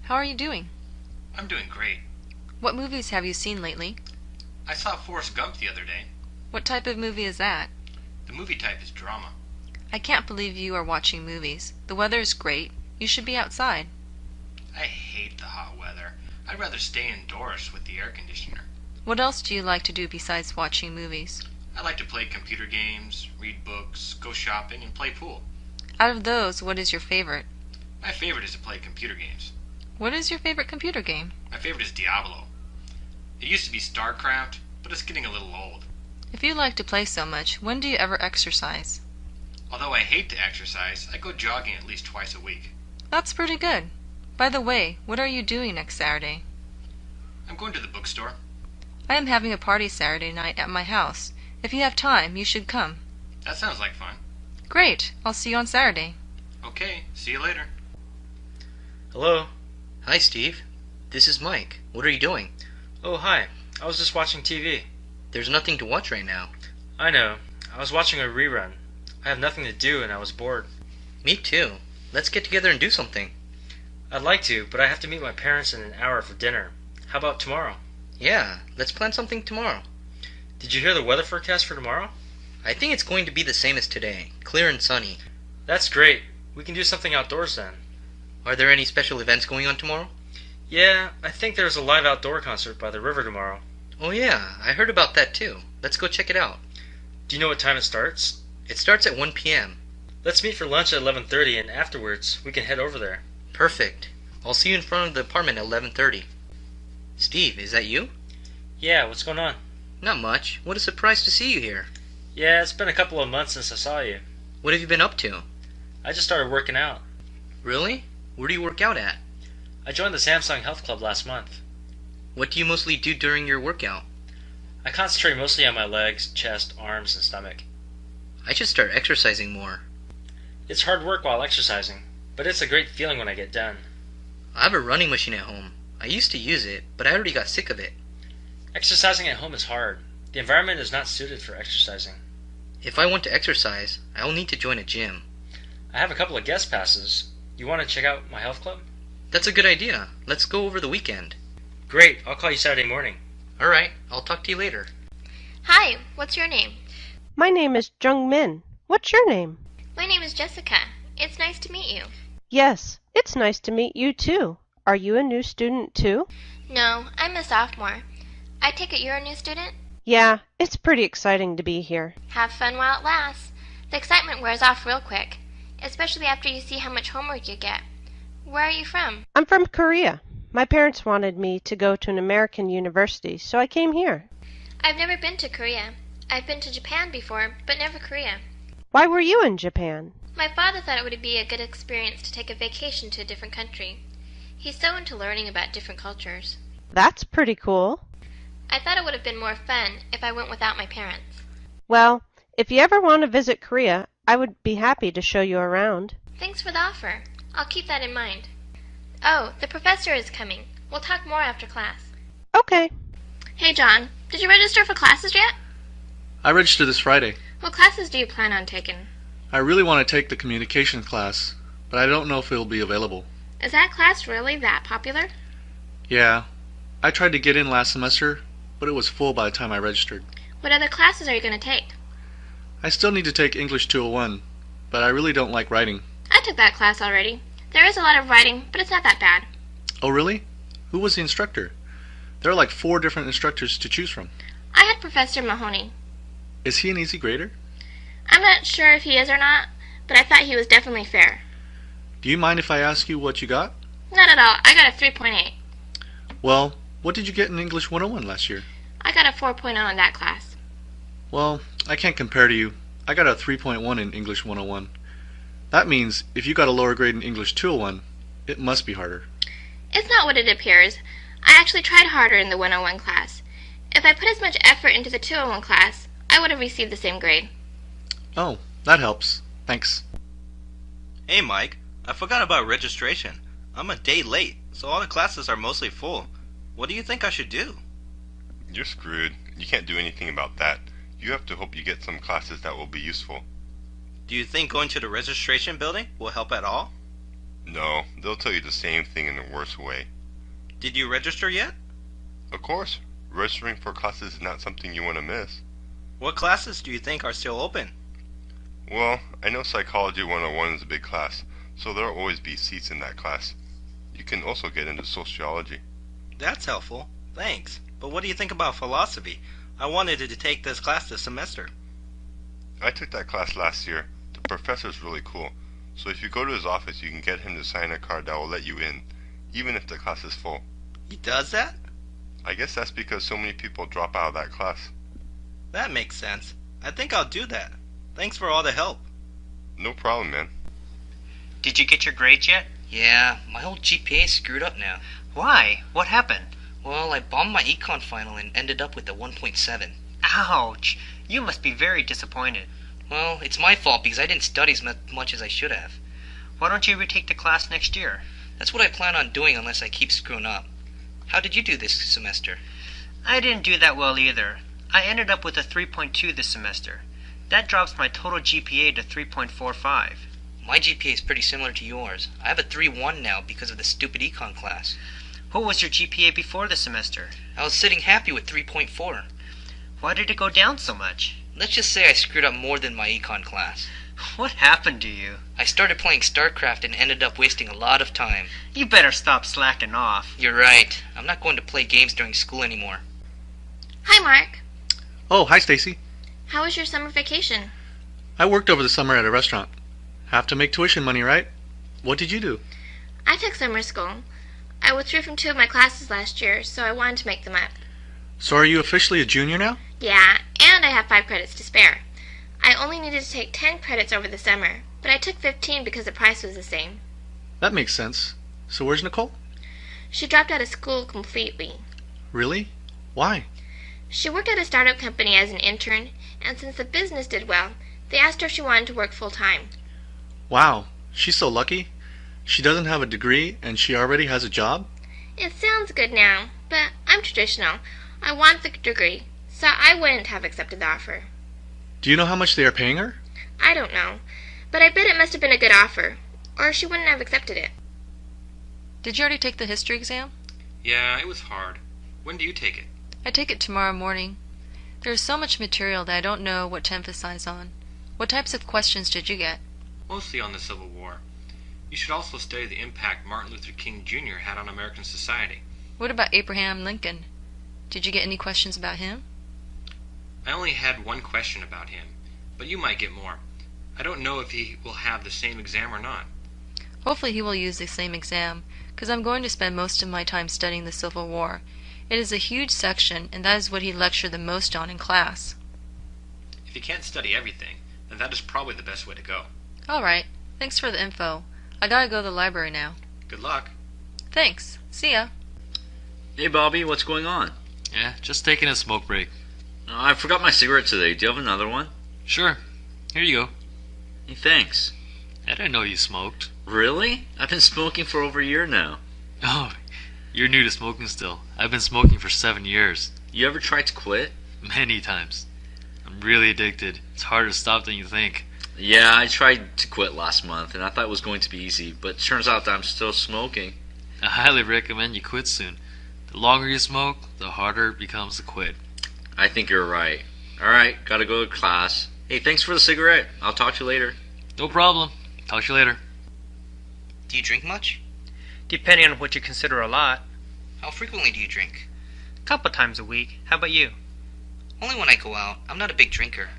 How are you doing? I'm doing great. What movies have you seen lately? I saw Forrest Gump the other day. What type of movie is that? The movie type is drama. I can't believe you are watching movies. The weather is great. You should be outside. I hate the hot weather. I'd rather stay indoors with the air conditioner. What else do you like to do besides watching movies? I like to play computer games, read books, go shopping, and play pool. Out of those, what is your favorite? My favorite is to play computer games. What is your favorite computer game? My favorite is Diablo. It used to be StarCraft, but it's getting a little old. If you like to play so much, when do you ever exercise? Although I hate to exercise, I go jogging at least twice a week. That's pretty good. By the way, what are you doing next Saturday? I'm going to the bookstore. I am having a party Saturday night at my house. If you have time, you should come. That sounds like fun. Great. I'll see you on Saturday. Okay, see you later. Hello? Hi, Steve. This is Mike. What are you doing? Oh, hi. I was just watching TV. There's nothing to watch right now. I know. I was watching a rerun. I have nothing to do and I was bored. Me too. Let's get together and do something. I'd like to, but I have to meet my parents in an hour for dinner. How about tomorrow? Yeah, let's plan something tomorrow. Did you hear the weather forecast for tomorrow? I think it's going to be the same as today. Clear and sunny. That's great. We can do something outdoors then. Are there any special events going on tomorrow? Yeah, I think there's a live outdoor concert by the river tomorrow. Oh yeah, I heard about that too. Let's go check it out. Do you know what time it starts? It starts at 1 p.m. Let's meet for lunch at 11:30 and afterwards we can head over there. Perfect. I'll see you in front of the apartment at 11:30. Steve, is that you? Yeah, what's going on? Not much. What a surprise to see you here. Yeah, it's been a couple of months since I saw you. What have you been up to? I just started working out. Really? Where do you work out at? I joined the Samsung Health Club last month. What do you mostly do during your workout? I concentrate mostly on my legs, chest, arms, and stomach. I should start exercising more. It's hard work while exercising, but it's a great feeling when I get done. I have a running machine at home. I used to use it, but I already got sick of it. Exercising at home is hard. The environment is not suited for exercising. If I want to exercise, I will need to join a gym. I have a couple of guest passes. You want to check out my health club? That's a good idea. Let's go over the weekend. Great, I'll call you Saturday morning. Alright, I'll talk to you later. Hi, what's your name? My name is Jung Min. What's your name? My name is Jessica. It's nice to meet you. Yes, it's nice to meet you too. Are you a new student too? No, I'm a sophomore. I take it you're a new student? Yeah, it's pretty exciting to be here. Have fun while it lasts. The excitement wears off real quick, especially after you see how much homework you get. Where are you from? I'm from Korea. My parents wanted me to go to an American university, so I came here. I've never been to Korea. I've been to Japan before, but never Korea. Why were you in Japan? My father thought it would be a good experience to take a vacation to a different country. He's so into learning about different cultures. That's pretty cool. I thought it would have been more fun if I went without my parents. Well, if you ever want to visit Korea, I would be happy to show you around. Thanks for the offer. I'll keep that in mind. Oh, the professor is coming. We'll talk more after class. Okay. Hey, John, did you register for classes yet? I registered this Friday. What classes do you plan on taking? I really want to take the communications class, but I don't know if it'll be available. Is that class really that popular? Yeah, I tried to get in last semester, but it was full by the time I registered. What other classes are you going to take? I still need to take English 201, but I really don't like writing. I took that class already. There is a lot of writing, but it's not that bad. Oh really? Who was the instructor? There are like 4 different instructors to choose from. I had Professor Mahoney. Is he an easy grader? I'm not sure if he is or not, but I thought he was definitely fair. Do you mind if I ask you what you got? Not at all. I got a 3.8. Well, what did you get in English 101 last year? I got a 4.0 in that class. Well, I can't compare to you. I got a 3.1 in English 101. That means if you got a lower grade in English 201, it must be harder. It's not what it appears. I actually tried harder in the 101 class. If I put as much effort into the 201 class, I would have received the same grade. Oh, that helps. Thanks. Hey Mike, I forgot about registration. I'm a day late, so all the classes are mostly full. What do you think I should do? You're screwed. You can't do anything about that. You have to hope you get some classes that will be useful. Do you think going to the registration building will help at all? No, they'll tell you the same thing in a worse way. Did you register yet? Of course, registering for classes is not something you want to miss. What classes do you think are still open? Well, I know Psychology 101 is a big class, so there'll always be seats in that class. You can also get into sociology. That's helpful. Thanks. But what do you think about philosophy? I wanted to take this class this semester. I took that class last year. The professor's really cool, so if you go to his office, you can get him to sign a card that will let you in, even if the class is full. He does that? I guess that's because so many people drop out of that class. That makes sense. I think I'll do that. Thanks for all the help. No problem, man. Did you get your grades yet? Yeah, my whole GPA is screwed up now. Why? What happened? Well, I bombed my econ final and ended up with a 1.7. Ouch! You must be very disappointed. Well, it's my fault because I didn't study as much as I should have. Why don't you retake the class next year? That's what I plan on doing unless I keep screwing up. How did you do this semester? I didn't do that well either. I ended up with a 3.2 this semester. That drops my total GPA to 3.45. My GPA is pretty similar to yours. I have a 3.1 now because of the stupid econ class. What was your GPA before the semester? I was sitting happy with 3.4. Why did it go down so much? Let's just say I screwed up more than my econ class. What happened to you? I started playing StarCraft and ended up wasting a lot of time. You better stop slacking off. You're right. I'm not going to play games during school anymore. Hi, Mark. Oh, hi, Stacy. How was your summer vacation? I worked over the summer at a restaurant. Have to make tuition money, right? What did you do? I took summer school. I withdrew from 2 of my classes last year, so I wanted to make them up. So are you officially a junior now? Yeah, and I have 5 credits to spare. I only needed to take 10 credits over the summer, but I took 15 because the price was the same. That makes sense. So where's Nicole? She dropped out of school completely. Really? Why? She worked at a startup company as an intern, and since the business did well, they asked her if she wanted to work full-time. Wow, she's so lucky. She doesn't have a degree and she already has a job? It sounds good now, but I'm traditional. I want the degree, so I wouldn't have accepted the offer. Do you know how much they are paying her? I don't know, but I bet it must have been a good offer, or she wouldn't have accepted it. Did you already take the history exam? Yeah, it was hard. When do you take it? I take it tomorrow morning. There is so much material that I don't know what to emphasize on. What types of questions did you get? Mostly on the Civil War. You should also study the impact Martin Luther King Jr. had on American society. What about Abraham Lincoln? Did you get any questions about him? I only had one question about him, but you might get more. I don't know if he will have the same exam or not. Hopefully he will use the same exam, because I'm going to spend most of my time studying the Civil War. It is a huge section, and that is what he lectured the most on in class. If you can't study everything, then that is probably the best way to go. All right. Thanks for the info. I gotta go to the library now. Good luck. Thanks. See ya. Hey, Bobby, what's going on? Yeah, just taking a smoke break. I forgot my cigarette today. Do you have another one? Sure. Here you go. Hey, thanks. I didn't know you smoked. Really? I've been smoking for over a year now. Oh, you're new to smoking still. I've been smoking for 7 years. You ever tried to quit? Many times. I'm really addicted. It's harder to stop than you think. Yeah, I tried to quit last month, and I thought it was going to be easy, but it turns out that I'm still smoking. I highly recommend you quit soon. The longer you smoke, the harder it becomes to quit. I think you're right. Alright, gotta go to class. Hey, thanks for the cigarette. I'll talk to you later. No problem. Talk to you later. Do you drink much? Depending on what you consider a lot. How frequently do you drink? Couple times a week. How about you? Only when I go out. I'm not a big drinker.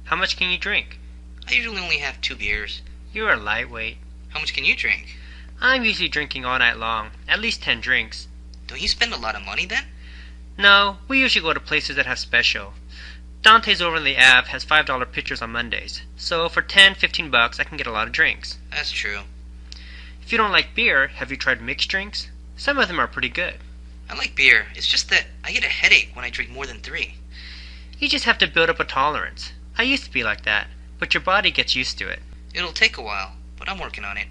How much can you drink? I usually only have 2 beers. You're a lightweight. How much can you drink? I'm usually drinking all night long. At least 10 drinks. Don't you spend a lot of money then? No, we usually go to places that have special. Dante's over in the Ave has $5 pitchers on Mondays. So for $10-15 I can get a lot of drinks. That's true. If you don't like beer, have you tried mixed drinks? Some of them are pretty good. I like beer. It's just that I get a headache when I drink more than 3. You just have to build up a tolerance. I used to be like that, but your body gets used to it. It'll take a while, but I'm working on it.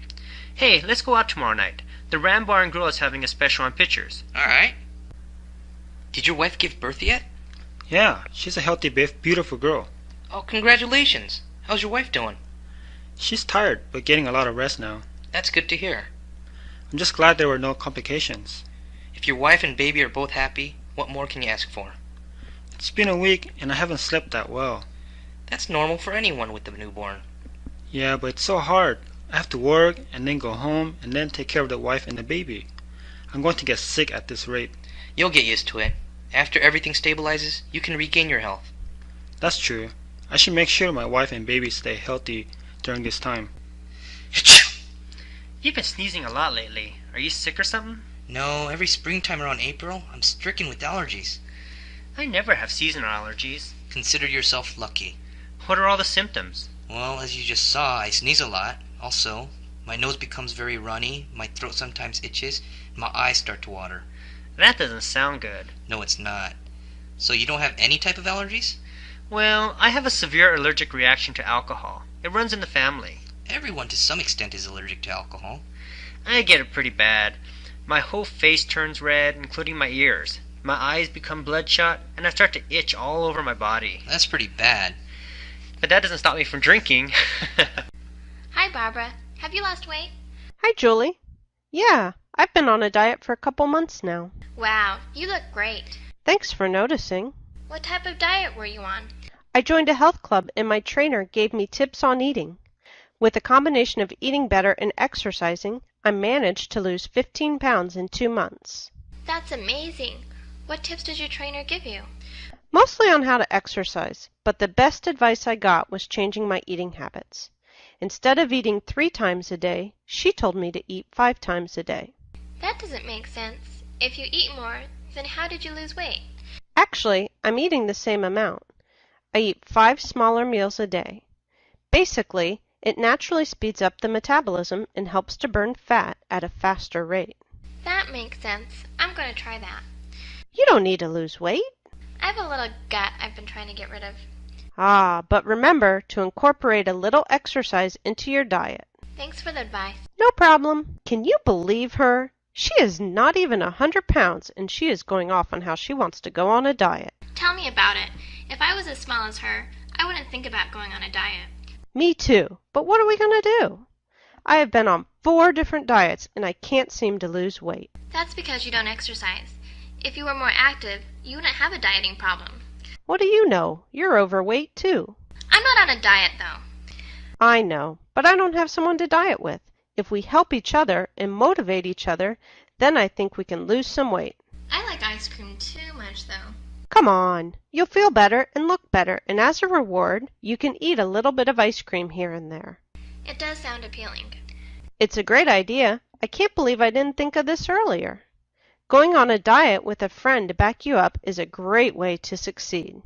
Hey, let's go out tomorrow night. The Ram Bar and Grill is having a special on pitchers. Alright. Did your wife give birth yet? Yeah, she's a healthy, beautiful girl. Oh, congratulations. How's your wife doing? She's tired, but getting a lot of rest now. That's good to hear. I'm just glad there were no complications. If your wife and baby are both happy, what more can you ask for? It's been a week and I haven't slept that well. That's normal for anyone with a newborn. Yeah, but it's so hard. I have to work and then go home and then take care of the wife and the baby. I'm going to get sick at this rate. You'll get used to it. After everything stabilizes, you can regain your health. That's true. I should make sure my wife and baby stay healthy during this time. You've been sneezing a lot lately. Are you sick or something? No, every springtime around April, I'm stricken with allergies. I never have seasonal allergies. Consider yourself lucky. What are all the symptoms? Well, as you just saw, I sneeze a lot. Also, my nose becomes very runny, my throat sometimes itches, and my eyes start to water. That doesn't sound good. No, it's not. So you don't have any type of allergies? Well, I have a severe allergic reaction to alcohol. It runs in the family. Everyone to some extent is allergic to alcohol. I get it pretty bad. My whole face turns red, including my ears. My eyes become bloodshot, and I start to itch all over my body. That's pretty bad. But that doesn't stop me from drinking. Hi, Barbara. Have you lost weight? Hi, Julie. Yeah, I've been on a diet for a couple months now. Wow, you look great. Thanks for noticing. What type of diet were you on? I joined a health club and my trainer gave me tips on eating. With a combination of eating better and exercising, I managed to lose 15 pounds in 2 months. That's amazing. What tips did your trainer give you? Mostly on how to exercise, but the best advice I got was changing my eating habits. Instead of eating 3 times a day, she told me to eat 5 times a day. That doesn't make sense. If you eat more, then how did you lose weight? Actually, I'm eating the same amount. I eat 5 smaller meals a day. Basically, it naturally speeds up the metabolism and helps to burn fat at a faster rate. That makes sense. I'm going to try that. You don't need to lose weight. I have a little gut I've been trying to get rid of. Ah, but remember to incorporate a little exercise into your diet. Thanks for the advice. No problem. Can you believe her? She is not even 100 pounds, and she is going off on how she wants to go on a diet. Tell me about it. If I was as small as her, I wouldn't think about going on a diet. Me too. But what are we going to do? I have been on 4 different diets, and I can't seem to lose weight. That's because you don't exercise. If you were more active, you wouldn't have a dieting problem. What do you know? You're overweight too. I'm not on a diet, though. I know, but I don't have someone to diet with. If we help each other and motivate each other, then I think we can lose some weight. I like ice cream too much, though. Come on. You'll feel better and look better, and as a reward, you can eat a little bit of ice cream here and there. It does sound appealing. It's a great idea. I can't believe I didn't think of this earlier. Going on a diet with a friend to back you up is a great way to succeed.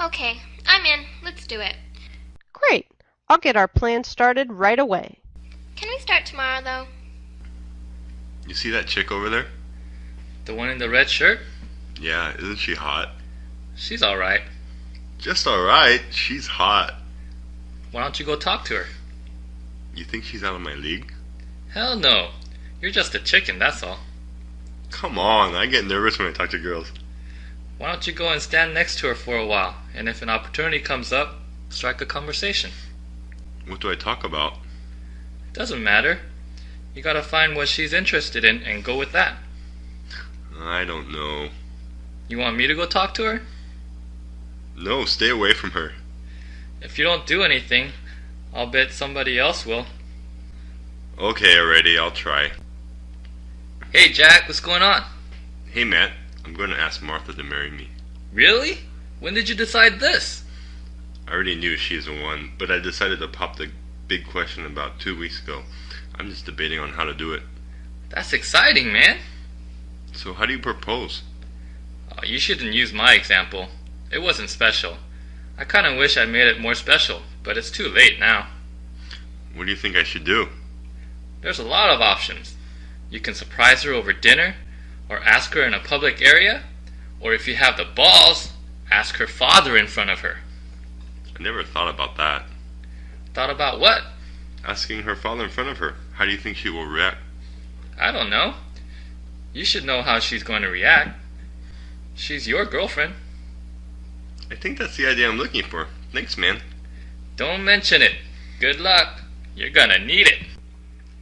Okay, I'm in. Let's do it. Great. I'll get our plan started right away. Can we start tomorrow, though? You see that chick over there? The one in the red shirt? Yeah, isn't she hot? She's alright. Just alright? She's hot. Why don't you go talk to her? You think she's out of my league? Hell no. You're just a chicken, that's all. Come on, I get nervous when I talk to girls. Why don't you go and stand next to her for a while, and if an opportunity comes up, strike a conversation. What do I talk about? Doesn't matter. You gotta find what she's interested in and go with that. I don't know. You want me to go talk to her? No, stay away from her. If you don't do anything, I'll bet somebody else will. Okay, already, I'll try. Hey Jack, what's going on? Hey Matt, I'm going to ask Martha to marry me. Really? When did you decide this? I already knew she's the one, but I decided to pop the big question about 2 weeks ago. I'm just debating on how to do it. That's exciting, man. So how do you propose? You shouldn't use my example. It wasn't special. I kinda wish I made it more special, but it's too late now. What do you think I should do? There's a lot of options. You can surprise her over dinner, or ask her in a public area, or if you have the balls, ask her father in front of her. I never thought about that. Thought about what? Asking her father in front of her. How do you think she will react? I don't know. You should know how she's going to react. She's your girlfriend. I think that's the idea I'm looking for. Thanks, man. Don't mention it. Good luck. You're gonna need it.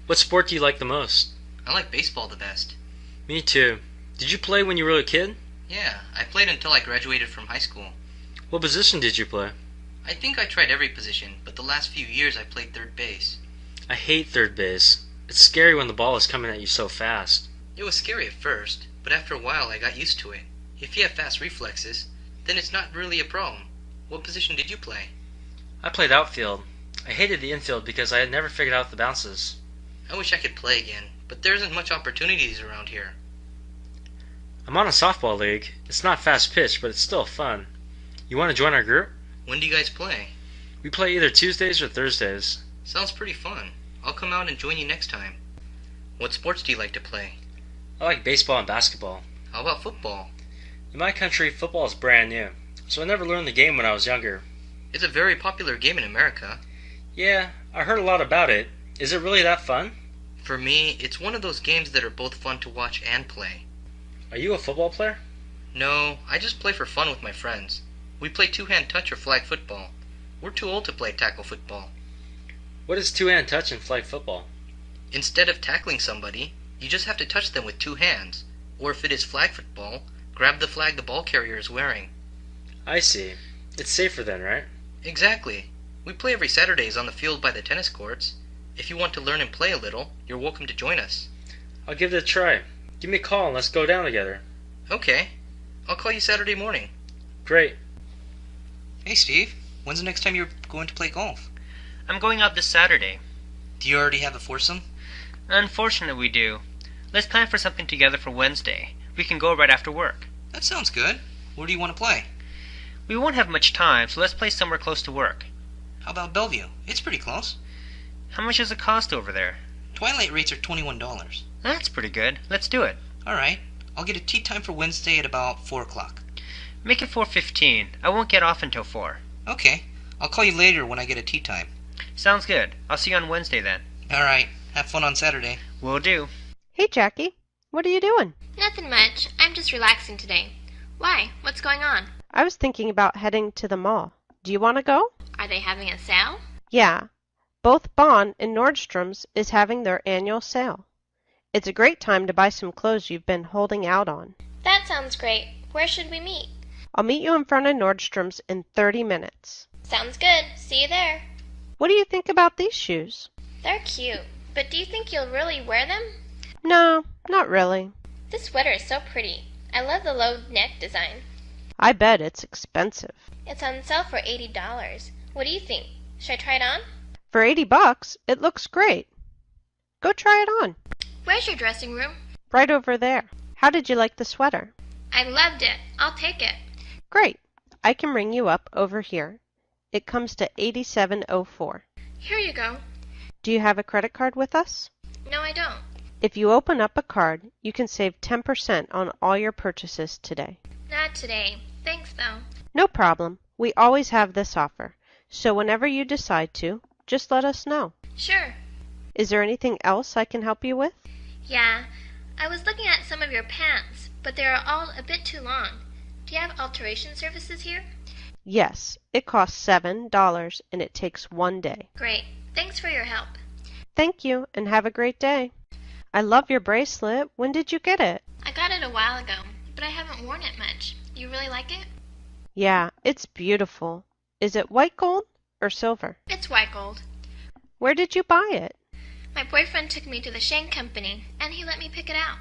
What sport do you like the most? I like baseball the best. Me too. Did you play when you were a kid? Yeah, I played until I graduated from high school. What position did you play? I think I tried every position, but the last few years I played third base. I hate third base. It's scary when the ball is coming at you so fast. It was scary at first, but after a while I got used to it. If you have fast reflexes, then it's not really a problem. What position did you play? I played outfield. I hated the infield because I had never figured out the bounces. I wish I could play again, but there isn't much opportunities around here. I'm on a softball league. It's not fast pitch, but it's still fun. You want to join our group? When do you guys play? We play either Tuesdays or Thursdays. Sounds pretty fun. I'll come out and join you next time. What sports do you like to play? I like baseball and basketball. How about football? In my country, football is brand new, so I never learned the game when I was younger. It's a very popular game in America. Yeah, I heard a lot about it. Is it really that fun? For me, it's one of those games that are both fun to watch and play. Are you a football player? No, I just play for fun with my friends. We play two-hand touch or flag football. We're too old to play tackle football. What is two-hand touch in flag football? Instead of tackling somebody, you just have to touch them with two hands. Or if it is flag football, grab the flag the ball carrier is wearing. I see. It's safer then, right? Exactly. We play every Saturdays on the field by the tennis courts. If you want to learn and play a little, you're welcome to join us. I'll give it a try. Give me a call and let's go down together. Okay. I'll call you Saturday morning. Great. Hey, Steve. When's the next time you're going to play golf? I'm going out this Saturday. Do you already have a foursome? Unfortunately, we do. Let's plan for something together for Wednesday. We can go right after work. That sounds good. Where do you want to play? We won't have much time, so let's play somewhere close to work. How about Bellevue? It's pretty close. How much does it cost over there? Twilight rates are $21. That's pretty good. Let's do it. All right. I'll get a tee time for Wednesday at about 4 o'clock. Make it 4:15. I won't get off until 4. Okay. I'll call you later when I get a tee time. Sounds good. I'll see you on Wednesday then. All right. Have fun on Saturday. Will do. Hey, Jackie. What are you doing? Nothing much. I'm just relaxing today. Why? What's going on? I was thinking about heading to the mall. Do you want to go? Are they having a sale? Yeah. Both Bond and Nordstrom's is having their annual sale. It's a great time to buy some clothes you've been holding out on. That sounds great. Where should we meet? I'll meet you in front of Nordstrom's in 30 minutes. Sounds good. See you there. What do you think about these shoes? They're cute. But do you think you'll really wear them? No, not really. This sweater is so pretty. I love the low neck design. I bet it's expensive. It's on sale for $80. What do you think? Should I try it on? For $80, it looks great. Go try it on. Where's your dressing room? Right over there. How did you like the sweater? I loved it. I'll take it. Great. I can ring you up over here. It comes to $87.04. Here you go. Do you have a credit card with us? No, I don't. If you open up a card, you can save 10% on all your purchases today. Not today. Thanks, though. No problem. We always have this offer. So whenever you decide to, just let us know. Sure. Is there anything else I can help you with? Yeah. I was looking at some of your pants, but they are all a bit too long. Do you have alteration services here? Yes. It costs $7 and it takes 1 day. Great. Thanks for your help. Thank you and have a great day. I love your bracelet. When did you get it? I got it a while ago, but I haven't worn it much. You really like it? Yeah, it's beautiful. Is it white gold or silver? It's white gold. Where did you buy it? My boyfriend took me to the Shane Company, and he let me pick it out.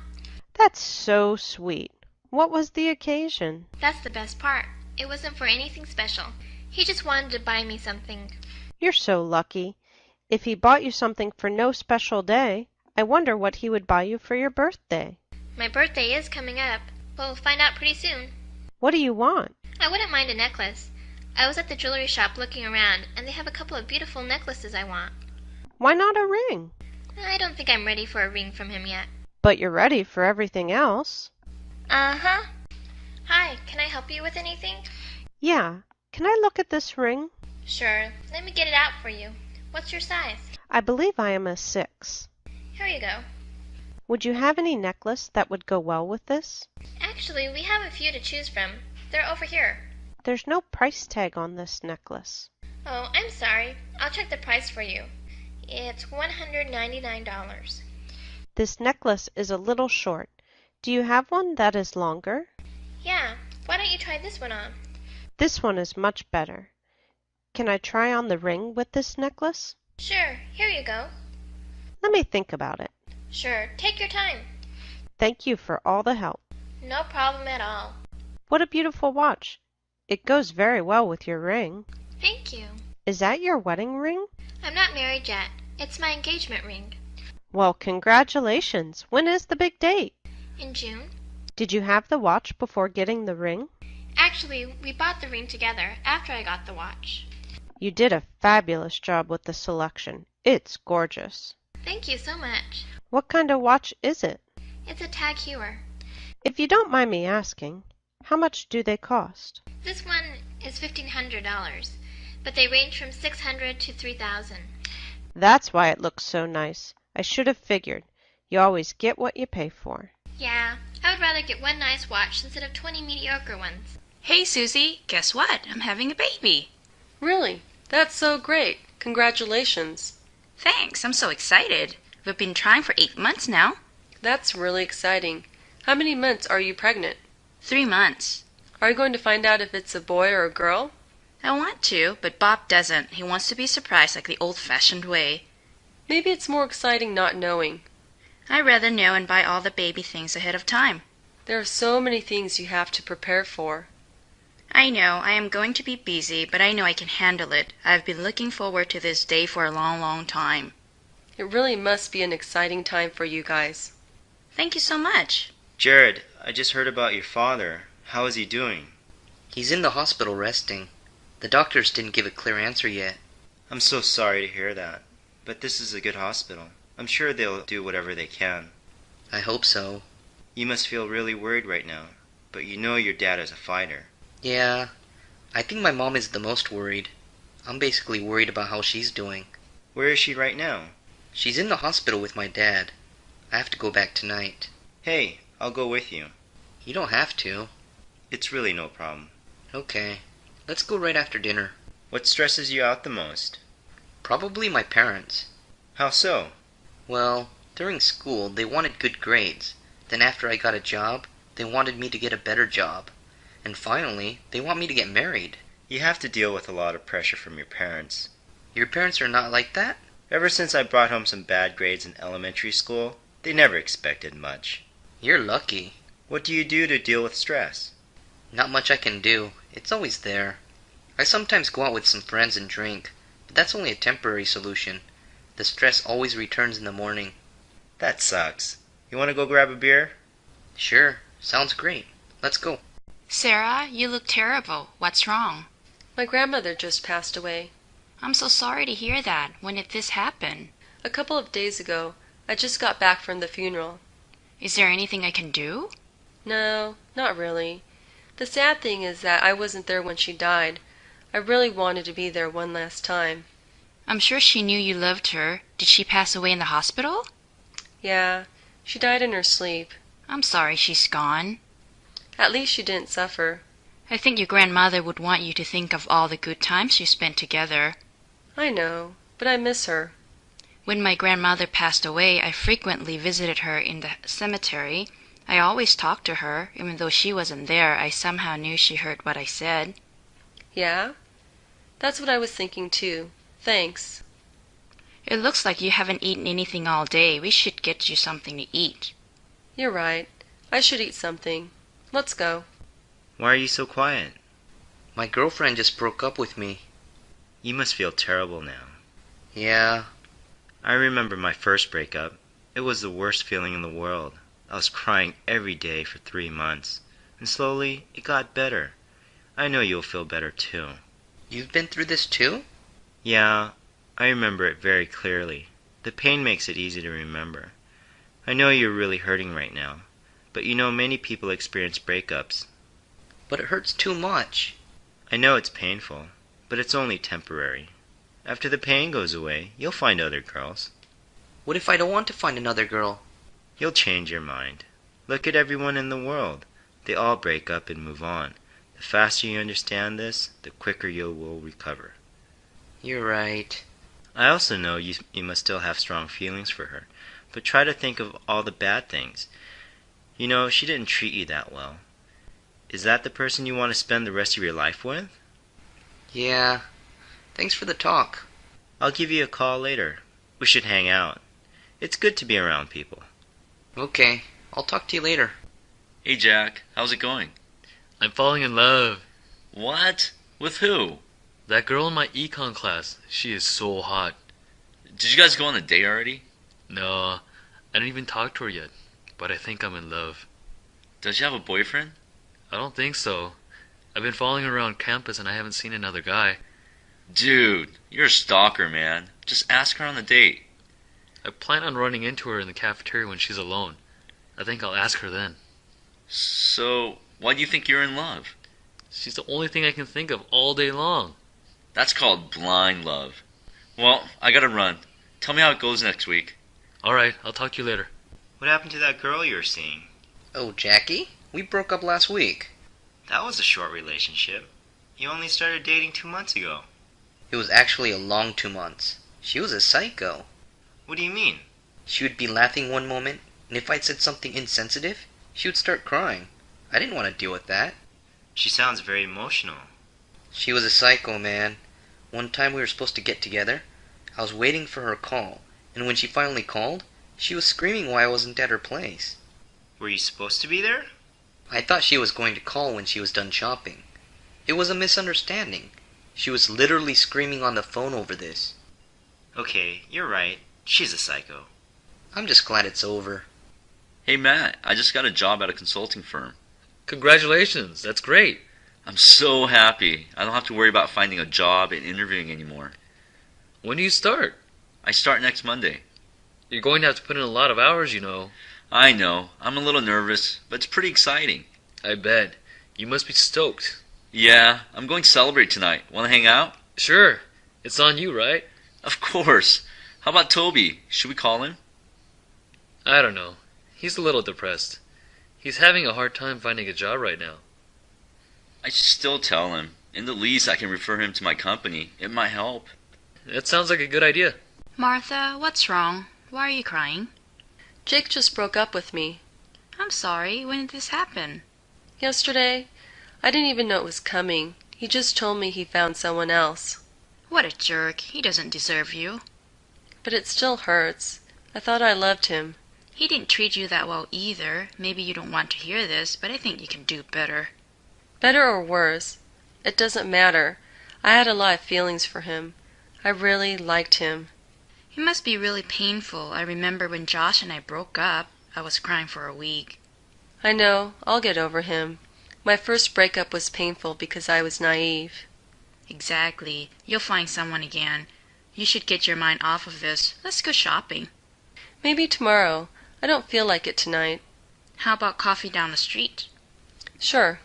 That's so sweet. What was the occasion? That's the best part. It wasn't for anything special. He just wanted to buy me something. You're so lucky. If he bought you something for no special day, I wonder what he would buy you for your birthday. My birthday is coming up. We'll find out pretty soon. What do you want? I wouldn't mind a necklace. I was at the jewelry shop looking around, and they have a couple of beautiful necklaces I want. Why not a ring? I don't think I'm ready for a ring from him yet. But you're ready for everything else. Uh-huh. Hi, can I help you with anything? Yeah. Can I look at this ring? Sure. Let me get it out for you. What's your size? I believe I am a 6. Here you go. Would you have any necklace that would go well with this? Actually, we have a few to choose from. They're over here. There's no price tag on this necklace. Oh, I'm sorry. I'll check the price for you. It's $199. This necklace is a little short. Do you have one that is longer? Yeah, why don't you try this one on? This one is much better. Can I try on the ring with this necklace? Sure, here you go. Let me think about it. Sure, take your time. Thank you for all the help. No problem at all. What a beautiful watch. It goes very well with your ring. Thank you. Is that your wedding ring? I'm not married yet. It's my engagement ring. Well, congratulations. When is the big date? In June. Did you have the watch before getting the ring? Actually, we bought the ring together after I got the watch. You did a fabulous job with the selection. It's gorgeous. Thank you so much. What kind of watch is it? It's a Tag Heuer. If you don't mind me asking, how much do they cost? This one is $1,500, but they range from $600 to $3,000. That's why it looks so nice. I should have figured. You always get what you pay for. Yeah, I would rather get one nice watch instead of 20 mediocre ones. Hey, Susie, guess what? I'm having a baby. Really? That's so great. Congratulations. Thanks, I'm so excited. We've been trying for 8 months now. That's really exciting. How many months are you pregnant? 3 months. Are you going to find out if it's a boy or a girl? I want to, but Bob doesn't. He wants to be surprised like the old-fashioned way. Maybe it's more exciting not knowing. I'd rather know and buy all the baby things ahead of time. There are so many things you have to prepare for. I know, I am going to be busy, but I know I can handle it. I've been looking forward to this day for a long, long time. It really must be an exciting time for you guys. Thank you so much. Jared, I just heard about your father. How is he doing? He's in the hospital resting. The doctors didn't give a clear answer yet. I'm so sorry to hear that. But this is a good hospital. I'm sure they'll do whatever they can. I hope so. You must feel really worried right now. But you know your dad is a fighter. Yeah, I think my mom is the most worried. I'm basically worried about how she's doing. Where is she right now? She's in the hospital with my dad. I have to go back tonight. Hey, I'll go with you. You don't have to. It's really no problem. Okay, let's go right after dinner. What stresses you out the most? Probably my parents. How so? Well, during school they wanted good grades. Then after I got a job, they wanted me to get a better job. And finally, they want me to get married. You have to deal with a lot of pressure from your parents. Your parents are not like that? Ever since I brought home some bad grades in elementary school, they never expected much. You're lucky. What do you do to deal with stress? Not much I can do. It's always there. I sometimes go out with some friends and drink, but that's only a temporary solution. The stress always returns in the morning. That sucks. You want to go grab a beer? Sure. Sounds great. Let's go. Sarah, you look terrible. What's wrong? My grandmother just passed away. I'm so sorry to hear that. When did this happen? A couple of days ago. I just got back from the funeral. Is there anything I can do? No, not really. The sad thing is that I wasn't there when she died. I really wanted to be there one last time. I'm sure she knew you loved her. Did she pass away in the hospital? Yeah, she died in her sleep. I'm sorry she's gone. At least she didn't suffer. I think your grandmother would want you to think of all the good times you spent together. I know, but I miss her. When my grandmother passed away, I frequently visited her in the cemetery. I always talked to her. Even though she wasn't there, I somehow knew she heard what I said. Yeah? That's what I was thinking too. Thanks. It looks like you haven't eaten anything all day. We should get you something to eat. You're right. I should eat something. Let's go. Why are you so quiet? My girlfriend just broke up with me. You must feel terrible now. Yeah. I remember my first breakup. It was the worst feeling in the world. I was crying every day for 3 months. And slowly, it got better. I know you'll feel better too. You've been through this too? Yeah, I remember it very clearly. The pain makes it easy to remember. I know you're really hurting right now. But you know many people experience breakups. But it hurts too much. I know it's painful, but it's only temporary. After the pain goes away, you'll find other girls. What if I don't want to find another girl? You'll change your mind. Look at everyone in the world. They all break up and move on. The faster you understand this, the quicker you will recover. You're right. I also know you must still have strong feelings for her, but try to think of all the bad things. You know, she didn't treat you that well. Is that the person you want to spend the rest of your life with? Yeah. Thanks for the talk. I'll give you a call later. We should hang out. It's good to be around people. Okay. I'll talk to you later. Hey Jack, how's it going? I'm falling in love. What? With who? That girl in my econ class. She is so hot. Did you guys go on a date already? No, I didn't even talk to her yet, but I think I'm in love. Does she have a boyfriend? I don't think so. I've been following her around campus and I haven't seen another guy. Dude, you're a stalker, man. Just ask her on the date. I plan on running into her in the cafeteria when she's alone. I think I'll ask her then. So, why do you think you're in love? She's the only thing I can think of all day long. That's called blind love. Well, I gotta run. Tell me how it goes next week. Alright, I'll talk to you later. What happened to that girl you were seeing? Oh, Jackie? We broke up last week. That was a short relationship. You only started dating 2 months ago. It was actually a long 2 months. She was a psycho. What do you mean? She would be laughing one moment, and if I'd said something insensitive, she would start crying. I didn't want to deal with that. She sounds very emotional. She was a psycho, man. One time we were supposed to get together. I was waiting for her call, and when she finally called, she was screaming why I wasn't at her place. Were you supposed to be there? I thought she was going to call when she was done shopping. It was a misunderstanding. She was literally screaming on the phone over this. Okay, you're right. She's a psycho. I'm just glad it's over. Hey Matt, I just got a job at a consulting firm. Congratulations, that's great. I'm so happy. I don't have to worry about finding a job and interviewing anymore. When do you start? I start next Monday. You're going to have to put in a lot of hours, you know. I know. I'm a little nervous, but it's pretty exciting. I bet. You must be stoked. Yeah, I'm going to celebrate tonight. Want to hang out? Sure. It's on you, right? Of course. How about Toby? Should we call him? I don't know. He's a little depressed. He's having a hard time finding a job right now. I should still tell him. In the least, I can refer him to my company. It might help. That sounds like a good idea. Martha, what's wrong? Why are you crying? Jake just broke up with me. I'm sorry. When did this happen? Yesterday. I didn't even know it was coming. He just told me he found someone else. What a jerk. He doesn't deserve you. But it still hurts. I thought I loved him. He didn't treat you that well either. Maybe you don't want to hear this, but I think you can do better. Better or worse, it doesn't matter. I had a lot of feelings for him. I really liked him. It must be really painful. I remember when Josh and I broke up, I was crying for a week. I know. I'll get over him. My first breakup was painful because I was naive. Exactly. You'll find someone again. You should get your mind off of this. Let's go shopping. Maybe tomorrow. I don't feel like it tonight. How about coffee down the street? Sure.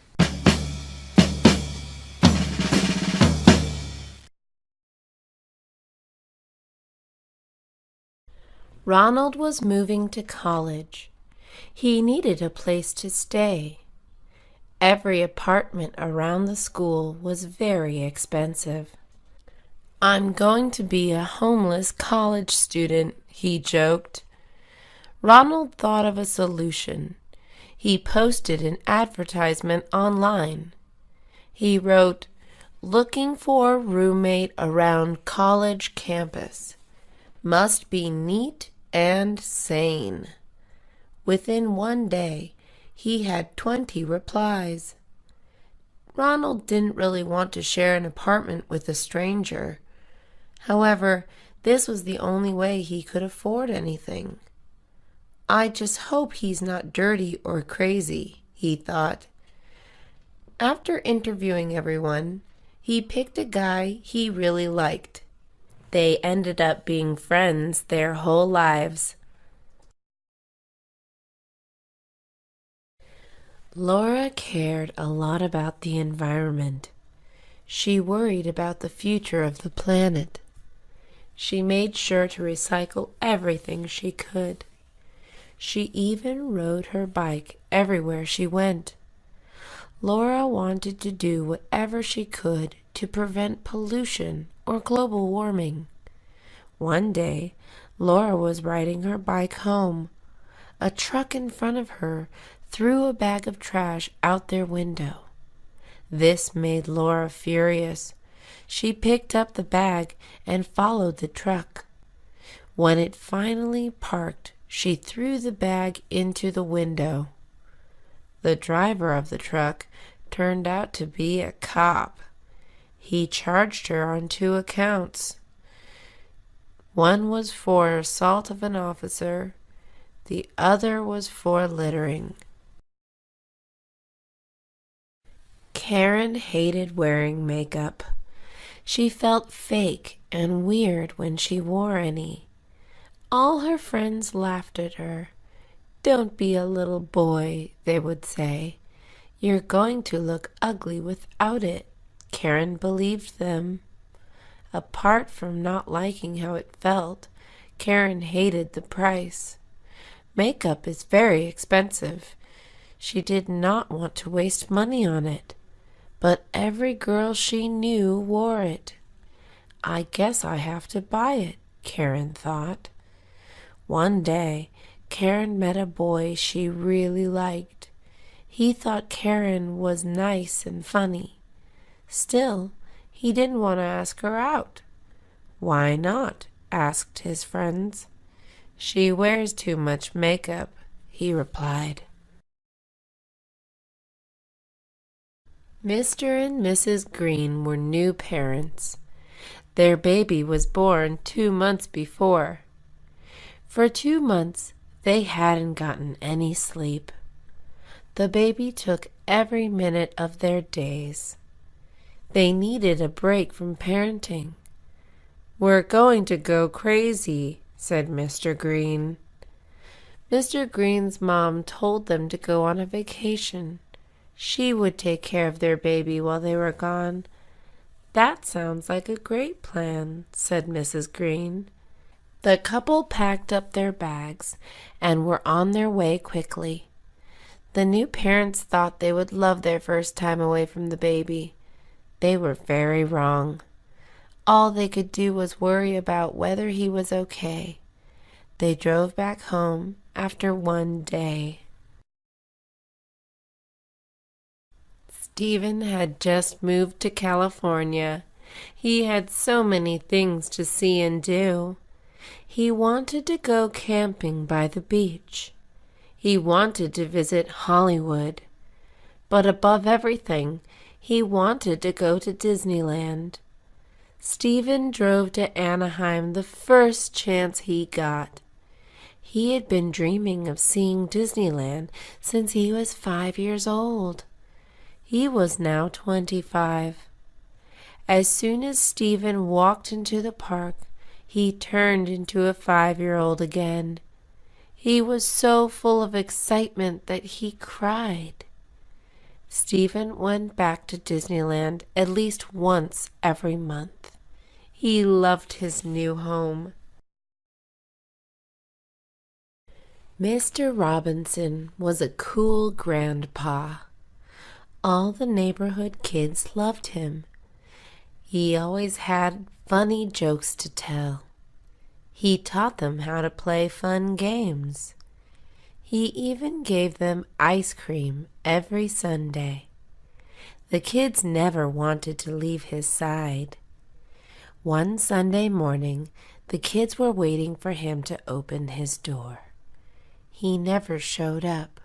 Ronald was moving to college. He needed a place to stay. Every apartment around the school was very expensive. "I'm going to be a homeless college student," he joked. Ronald thought of a solution. He posted an advertisement online. He wrote, "Looking for a roommate around college campus. Must be neat and sane." Within one day, he had 20 replies. Ronald didn't really want to share an apartment with a stranger. However, this was the only way he could afford anything. "I just hope he's not dirty or crazy," he thought. After interviewing everyone, he picked a guy he really liked. They ended up being friends their whole lives. Laura cared a lot about the environment. She worried about the future of the planet. She made sure to recycle everything she could. She even rode her bike everywhere she went. Laura wanted to do whatever she could to prevent pollution or global warming. One day, Laura was riding her bike home. A truck in front of her threw a bag of trash out their window. This made Laura furious. She picked up the bag and followed the truck. When it finally parked, she threw the bag into the window. The driver of the truck turned out to be a cop. He charged her on 2 accounts. One was for assault of an officer. The other was for littering. Karen hated wearing makeup. She felt fake and weird when she wore any. All her friends laughed at her. "Don't be a little boy," they would say. "You're going to look ugly without it." Karen believed them. Apart from not liking how it felt, Karen hated the price. Makeup is very expensive. She did not want to waste money on it, but every girl she knew wore it. "I guess I have to buy it," Karen thought. One day, Karen met a boy she really liked. He thought Karen was nice and funny. Still, he didn't want to ask her out. "Why not?" asked his friends. "She wears too much makeup," he replied. Mr. and Mrs. Green were new parents. Their baby was born 2 months before. For 2 months, they hadn't gotten any sleep. The baby took every minute of their days. They needed a break from parenting. "We're going to go crazy," said Mr. Green. Mr. Green's mom told them to go on a vacation. She would take care of their baby while they were gone. "That sounds like a great plan," said Mrs. Green. The couple packed up their bags and were on their way quickly. The new parents thought they would love their first time away from the baby. They were very wrong. All they could do was worry about whether he was okay. They drove back home after 1 day. Stephen had just moved to California. He had so many things to see and do. He wanted to go camping by the beach. He wanted to visit Hollywood. But above everything, he wanted to go to Disneyland. Stephen drove to Anaheim the first chance he got. He had been dreaming of seeing Disneyland since he was 5 years old. He was now 25. As soon as Stephen walked into the park, he turned into a 5-year-old again. He was so full of excitement that he cried. Stephen went back to Disneyland at least once every month. He loved his new home. Mr. Robinson was a cool grandpa. All the neighborhood kids loved him. He always had funny jokes to tell. He taught them how to play fun games. He even gave them ice cream every Sunday. The kids never wanted to leave his side. One Sunday morning, the kids were waiting for him to open his door. He never showed up.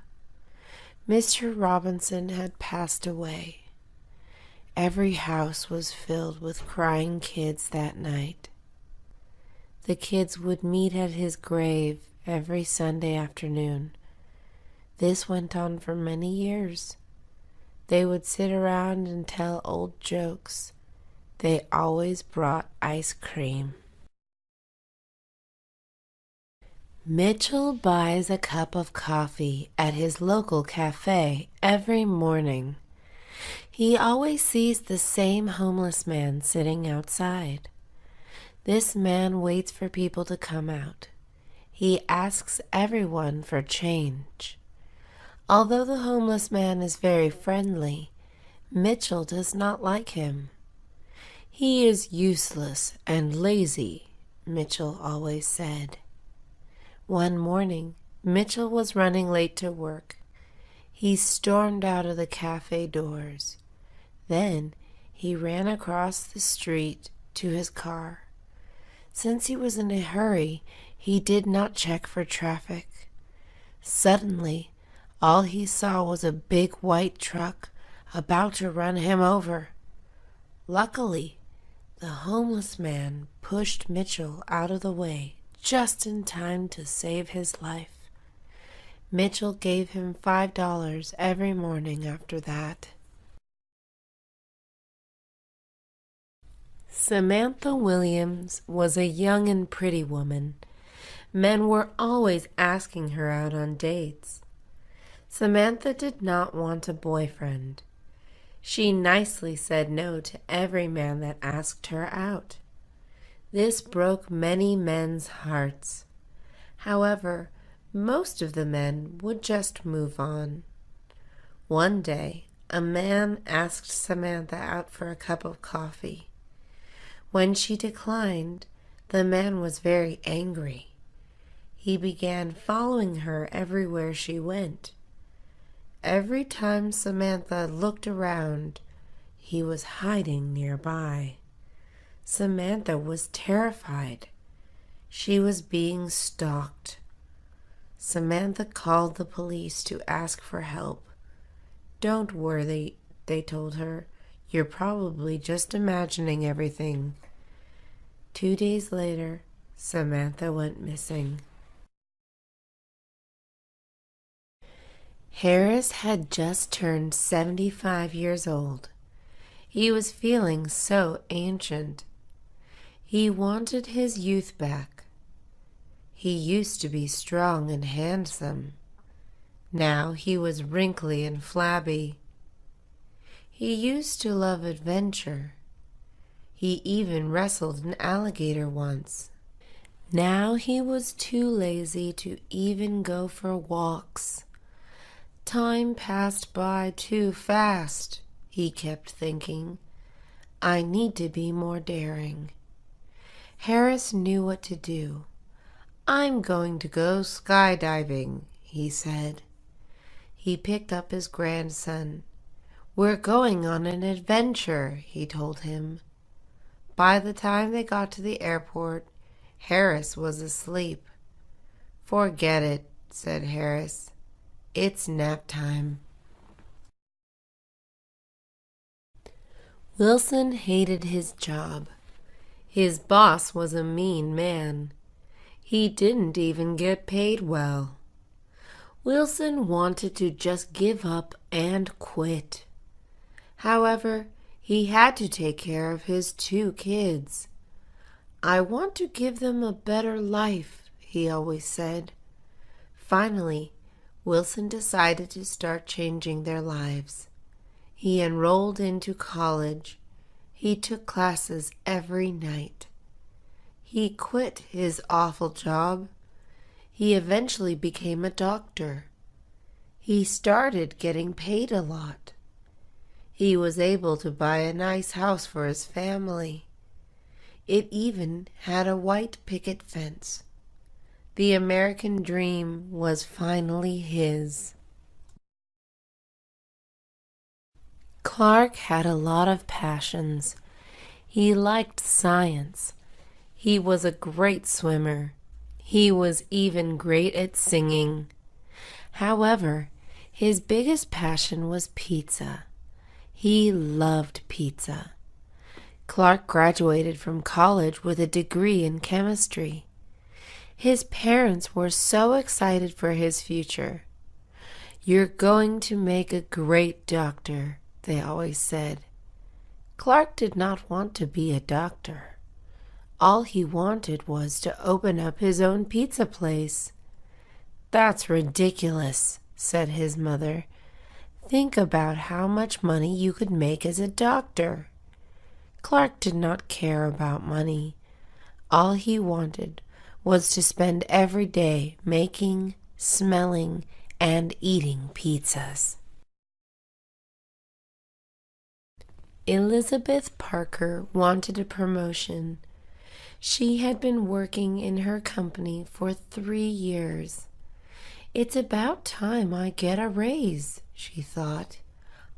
Mr. Robinson had passed away. Every house was filled with crying kids that night. The kids would meet at his grave every Sunday afternoon. This went on for many years. They would sit around and tell old jokes. They always brought ice cream. Mitchell buys a cup of coffee at his local cafe every morning. He always sees the same homeless man sitting outside. This man waits for people to come out. He asks everyone for change. Although the homeless man is very friendly, Mitchell does not like him. "He is useless and lazy," Mitchell always said. One morning, Mitchell was running late to work. He stormed out of the cafe doors. Then he ran across the street to his car. Since he was in a hurry, he did not check for traffic. Suddenly, all he saw was a big white truck about to run him over. Luckily, the homeless man pushed Mitchell out of the way just in time to save his life. Mitchell gave him $5 every morning after that. Samantha Williams was a young and pretty woman. Men were always asking her out on dates. Samantha did not want a boyfriend. She nicely said no to every man that asked her out. This broke many men's hearts. However, most of the men would just move on. One day, a man asked Samantha out for a cup of coffee. When she declined, the man was very angry. He began following her everywhere she went. Every time Samantha looked around, he was hiding nearby. Samantha was terrified. She was being stalked. Samantha called the police to ask for help. "Don't worry," they told her. "You're probably just imagining everything." 2 days later, Samantha went missing. Harris had just turned 75 years old. He was feeling so ancient. He wanted his youth back. He used to be strong and handsome. Now he was wrinkly and flabby. He used to love adventure. He even wrestled an alligator once. Now he was too lazy to even go for walks. Time passed by too fast, he kept thinking. I need to be more daring. Harris knew what to do. I'm going to go skydiving, he said. He picked up his grandson. We're going on an adventure, he told him. By the time they got to the airport, Harris was asleep. Forget it, said Harris. It's nap time. Wilson hated his job. His boss was a mean man. He didn't even get paid well. Wilson wanted to just give up and quit. However, he had to take care of his 2 kids. I want to give them a better life, he always said. Finally, Wilson decided to start changing their lives. He enrolled into college. He took classes every night. He quit his awful job. He eventually became a doctor. He started getting paid a lot. He was able to buy a nice house for his family. It even had a white picket fence. The American dream was finally his. Clark had a lot of passions. He liked science. He was a great swimmer. He was even great at singing. However, his biggest passion was pizza. He loved pizza. Clark graduated from college with a degree in chemistry. His parents were so excited for his future. You're going to make a great doctor, they always said. Clark did not want to be a doctor. All he wanted was to open up his own pizza place. That's ridiculous, said his mother. Think about how much money you could make as a doctor. Clark did not care about money. All he wanted was to spend every day making, smelling, and eating pizzas. Elizabeth Parker wanted a promotion. She had been working in her company for 3 years. "It's about time I get a raise," she thought.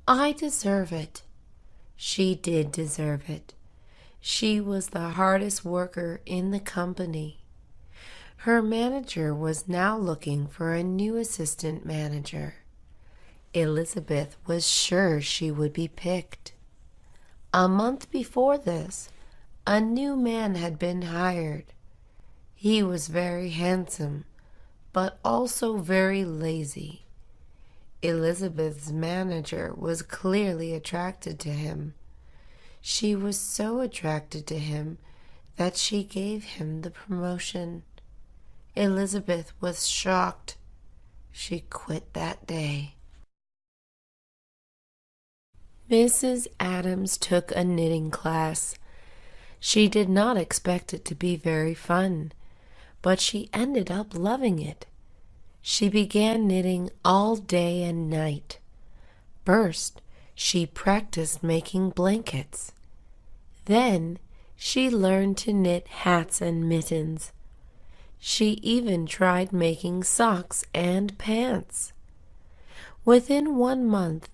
"I deserve it." She did deserve it. She was the hardest worker in the company. Her manager was now looking for a new assistant manager. Elizabeth was sure she would be picked. A month before this, a new man had been hired. He was very handsome, but also very lazy. Elizabeth's manager was clearly attracted to him. She was so attracted to him that she gave him the promotion. Elizabeth was shocked. She quit that day. Mrs. Adams took a knitting class. She did not expect it to be very fun, but she ended up loving it. She began knitting all day and night. First, she practiced making blankets. Then, she learned to knit hats and mittens. She even tried making socks and pants. Within 1 month,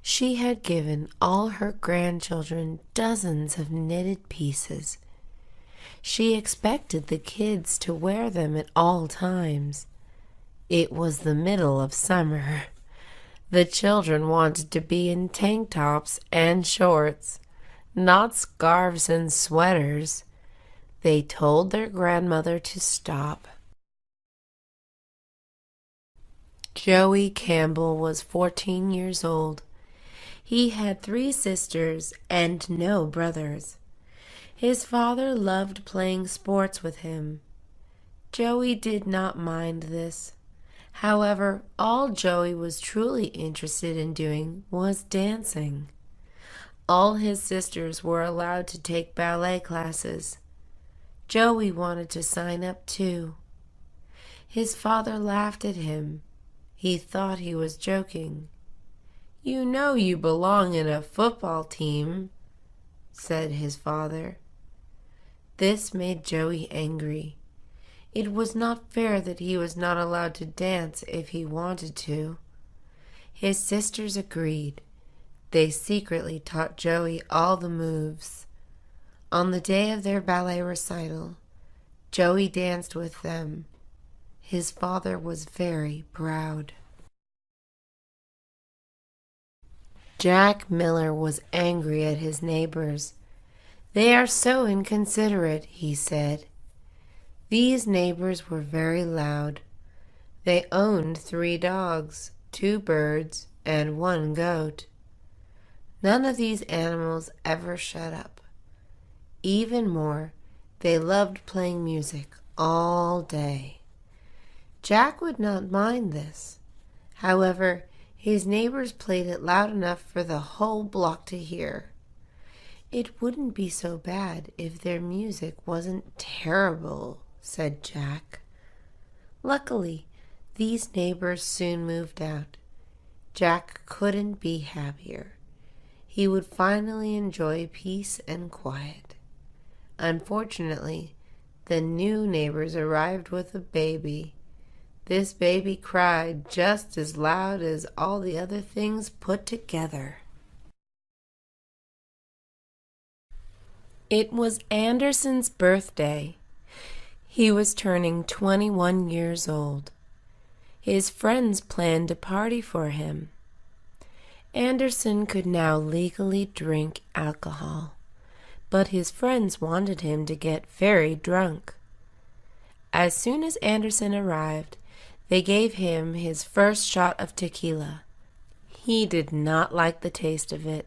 she had given all her grandchildren dozens of knitted pieces. She expected the kids to wear them at all times. It was the middle of summer. The children wanted to be in tank tops and shorts, not scarves and sweaters. They told their grandmother to stop. Joey Campbell was 14 years old. He had 3 sisters and no brothers. His father loved playing sports with him. Joey did not mind this. However, all Joey was truly interested in doing was dancing. All his sisters were allowed to take ballet classes. Joey wanted to sign up too. His father laughed at him. He thought he was joking. "You know you belong in a football team," said his father. This made Joey angry. It was not fair that he was not allowed to dance if he wanted to. His sisters agreed. They secretly taught Joey all the moves. On the day of their ballet recital, Joey danced with them. His father was very proud. Jack Miller was angry at his neighbors. "They are so inconsiderate," he said. These neighbors were very loud. They owned 3 dogs, 2 birds, and 1 goat. None of these animals ever shut up. Even more, they loved playing music all day. Jack would not mind this. However, his neighbors played it loud enough for the whole block to hear. "It wouldn't be so bad if their music wasn't terrible," said Jack. Luckily, these neighbors soon moved out. Jack couldn't be happier. He would finally enjoy peace and quiet. Unfortunately, the new neighbors arrived with a baby. This baby cried just as loud as all the other things put together. It was Anderson's birthday. He was turning 21 years old. His friends planned a party for him. Anderson could now legally drink alcohol, but his friends wanted him to get very drunk. As soon as Anderson arrived, they gave him his first shot of tequila. He did not like the taste of it.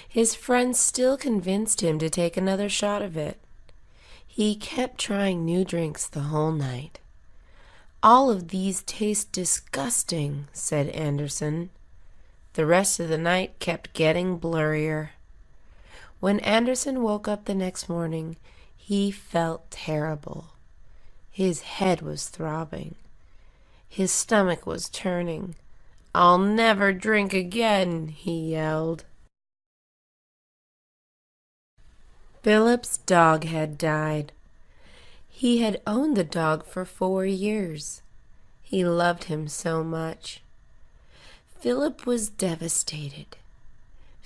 His friends still convinced him to take another shot of it. He kept trying new drinks the whole night. "All of these taste disgusting," said Anderson. The rest of the night kept getting blurrier. When Anderson woke up the next morning, he felt terrible. His head was throbbing. His stomach was turning. "I'll never drink again," he yelled. Philip's dog had died. He had owned the dog for 4 years. He loved him so much. Philip was devastated.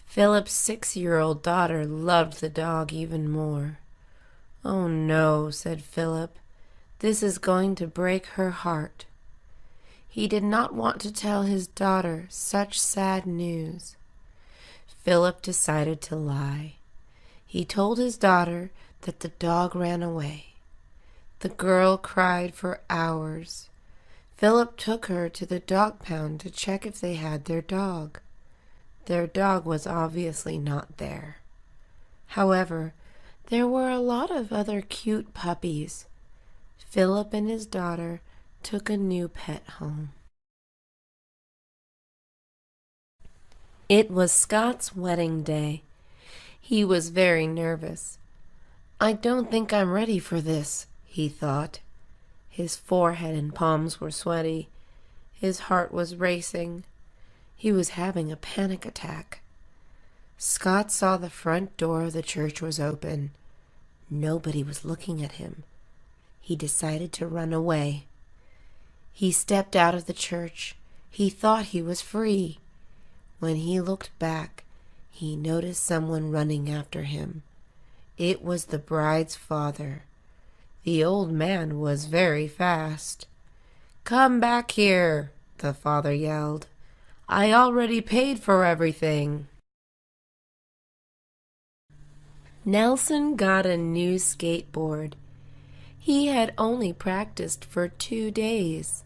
Philip's 6-year-old daughter loved the dog even more. "Oh no," said Philip. "This is going to break her heart." He did not want to tell his daughter such sad news. Philip decided to lie. He told his daughter that the dog ran away. The girl cried for hours. Philip took her to the dog pound to check if they had their dog. Their dog was obviously not there. However, there were a lot of other cute puppies. Philip and his daughter took a new pet home. It was Scott's wedding day. He was very nervous. "I don't think I'm ready for this," he thought. His forehead and palms were sweaty. His heart was racing. He was having a panic attack. Scott saw the front door of the church was open. Nobody was looking at him. He decided to run away. He stepped out of the church. He thought he was free. When he looked back, he noticed someone running after him. It was the bride's father. The old man was very fast. "Come back here," the father yelled. "I already paid for everything." Nelson got a new skateboard. He had only practiced for 2 days.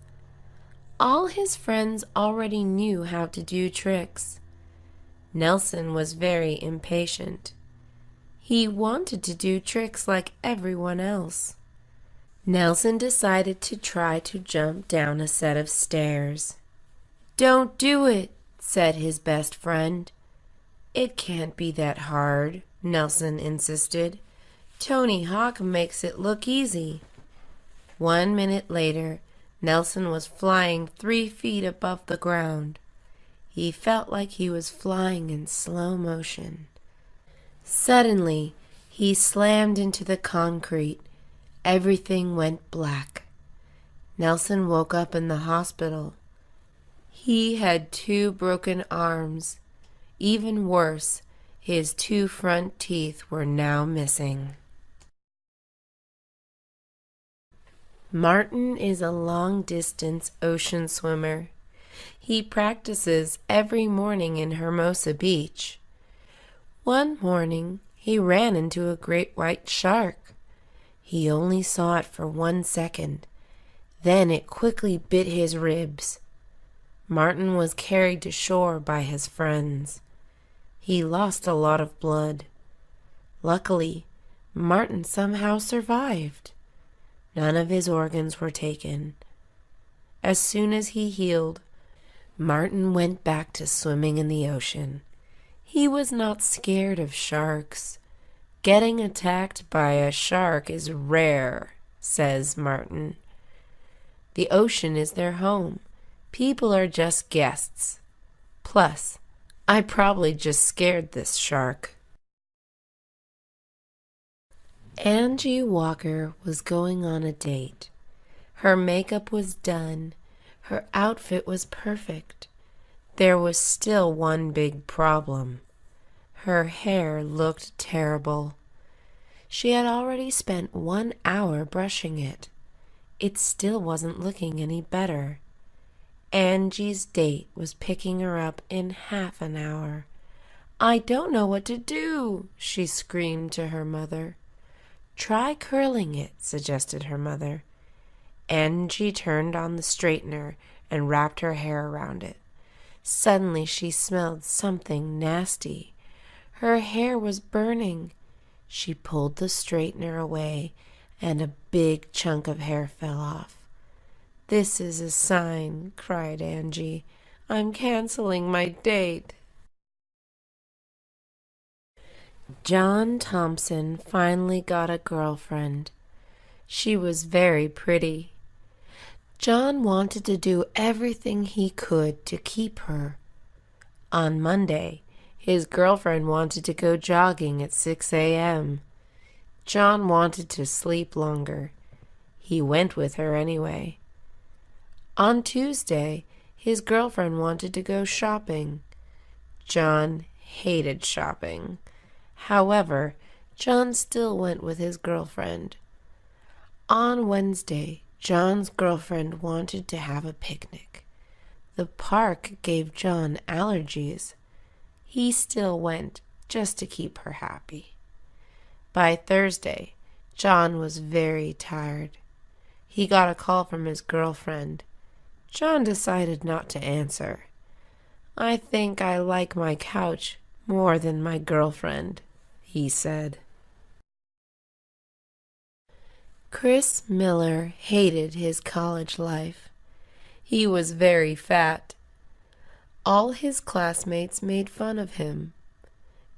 All his friends already knew how to do tricks. Nelson was very impatient. He wanted to do tricks like everyone else. Nelson decided to try to jump down a set of stairs. "Don't do it," said his best friend. "It can't be that hard," Nelson insisted. "Tony Hawk makes it look easy." 1 minute later, Nelson was flying 3 feet above the ground. He felt like he was flying in slow motion. Suddenly, he slammed into the concrete. Everything went black. Nelson woke up in the hospital. He had 2 broken arms. Even worse, his 2 front teeth were now missing. Martin is a long-distance ocean swimmer. He practices every morning in Hermosa Beach. One morning, he ran into a great white shark. He only saw it for 1 second. Then it quickly bit his ribs. Martin was carried to shore by his friends. He lost a lot of blood. Luckily, Martin somehow survived. None of his organs were taken. As soon as he healed, Martin went back to swimming in the ocean. He was not scared of sharks. "Getting attacked by a shark is rare," says Martin. "The ocean is their home. People are just guests. Plus, I probably just scared this shark." Angie Walker was going on a date. Her makeup was done. Her outfit was perfect. There was still one big problem. Her hair looked terrible. She had already spent 1 hour brushing it. It still wasn't looking any better. Angie's date was picking her up in half an hour. "I don't know what to do," she screamed to her mother. "Try curling it," suggested her mother. Angie turned on the straightener and wrapped her hair around it. Suddenly she smelled something nasty. Her hair was burning. She pulled the straightener away, and a big chunk of hair fell off. "This is a sign," cried Angie. "I'm canceling my date." John Thompson finally got a girlfriend. She was very pretty. John wanted to do everything he could to keep her. On Monday, his girlfriend wanted to go jogging at 6 a.m. John wanted to sleep longer. He went with her anyway. On Tuesday, his girlfriend wanted to go shopping. John hated shopping. However, John still went with his girlfriend. On Wednesday, John's girlfriend wanted to have a picnic. The park gave John allergies. He still went just to keep her happy. By Thursday, John was very tired. He got a call from his girlfriend. John decided not to answer. "I think I like my couch more than my girlfriend," he said. Chris Miller hated his college life. He was very fat. All his classmates made fun of him.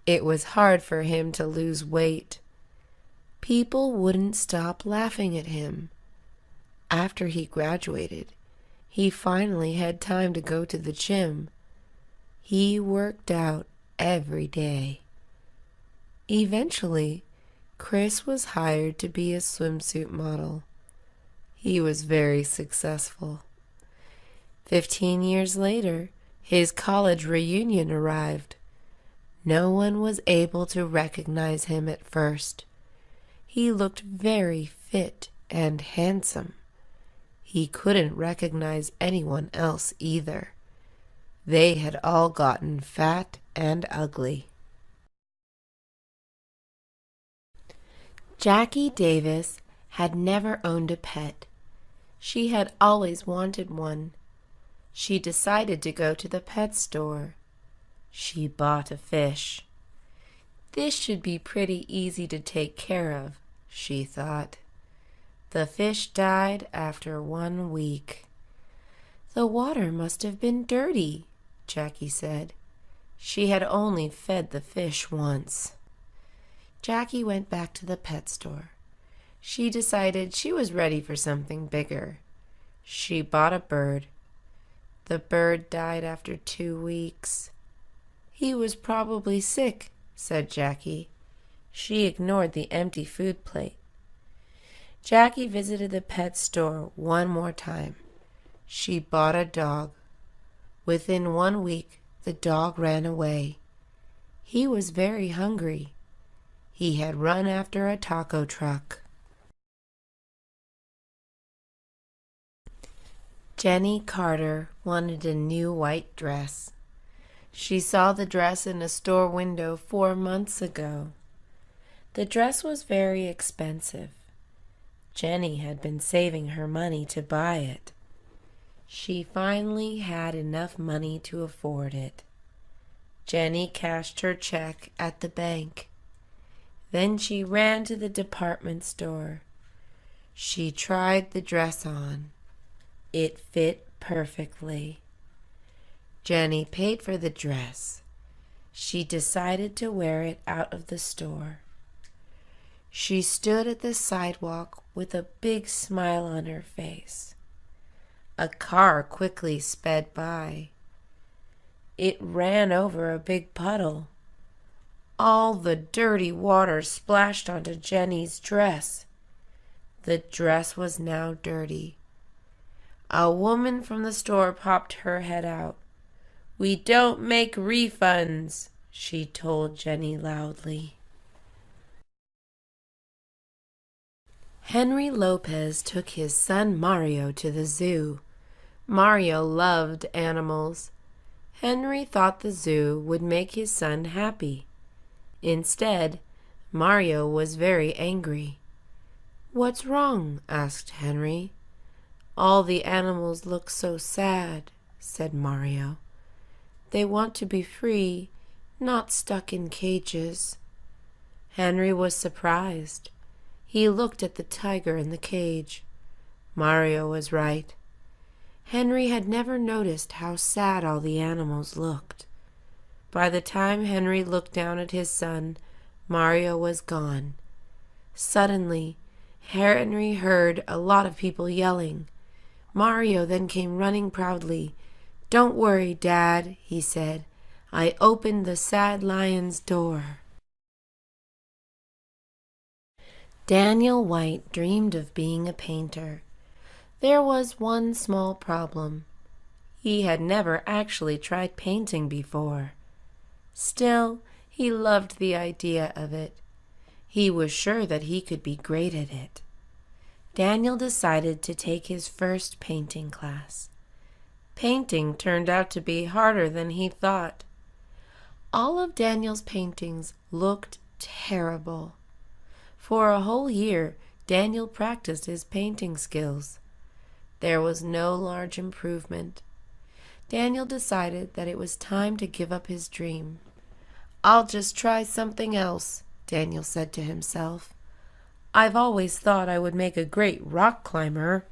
It was hard for him to lose weight. People wouldn't stop laughing at him. After he graduated, he finally had time to go to the gym. He worked out every day. Eventually, Chris was hired to be a swimsuit model. He was very successful. 15 years later, his college reunion arrived. No one was able to recognize him at first. He looked very fit and handsome. He couldn't recognize anyone else either. They had all gotten fat and ugly. Jackie Davis had never owned a pet. She had always wanted one. She decided to go to the pet store. She bought a fish. This should be pretty easy to take care of, she thought. The fish died after 1 week. The water must have been dirty, Jackie said. She had only fed the fish once. Jackie went back to the pet store. She decided she was ready for something bigger. She bought a bird. The bird died after 2 weeks. He was probably sick, said Jackie. She ignored the empty food plate. Jackie visited the pet store one more time. She bought a dog. Within 1 week, the dog ran away. He was very hungry. He had run after a taco truck. Jenny Carter wanted a new white dress. She saw the dress in a store window 4 months ago. The dress was very expensive. Jenny had been saving her money to buy it. She finally had enough money to afford it. Jenny cashed her check at the bank. Then she ran to the department store. She tried the dress on. It fit perfectly. Jenny paid for the dress. She decided to wear it out of the store. She stood at the sidewalk with a big smile on her face. A car quickly sped by. It ran over a big puddle. All the dirty water splashed onto Jenny's dress. The dress was now dirty. A woman from the store popped her head out. "We don't make refunds," she told Jenny loudly. Henry Lopez took his son Mario to the zoo. Mario loved animals. Henry thought the zoo would make his son happy. Instead, Mario was very angry. "What's wrong?" asked Henry. "All the animals look so sad," said Mario. "They want to be free, not stuck in cages." Henry was surprised. He looked at the tiger in the cage. Mario was right. Henry had never noticed how sad all the animals looked. By the time Henry looked down at his son, Mario was gone. Suddenly, Henry heard a lot of people yelling. Mario then came running proudly. "Don't worry, Dad," he said. "I opened the sad lion's door." Daniel White dreamed of being a painter. There was one small problem. He had never actually tried painting before. Still, he loved the idea of it. He was sure that he could be great at it. Daniel decided to take his first painting class. Painting turned out to be harder than he thought. All of Daniel's paintings looked terrible. For a whole year, Daniel practiced his painting skills. There was no large improvement. Daniel decided that it was time to give up his dream. "I'll just try something else," Daniel said to himself. "I've always thought I would make a great rock climber."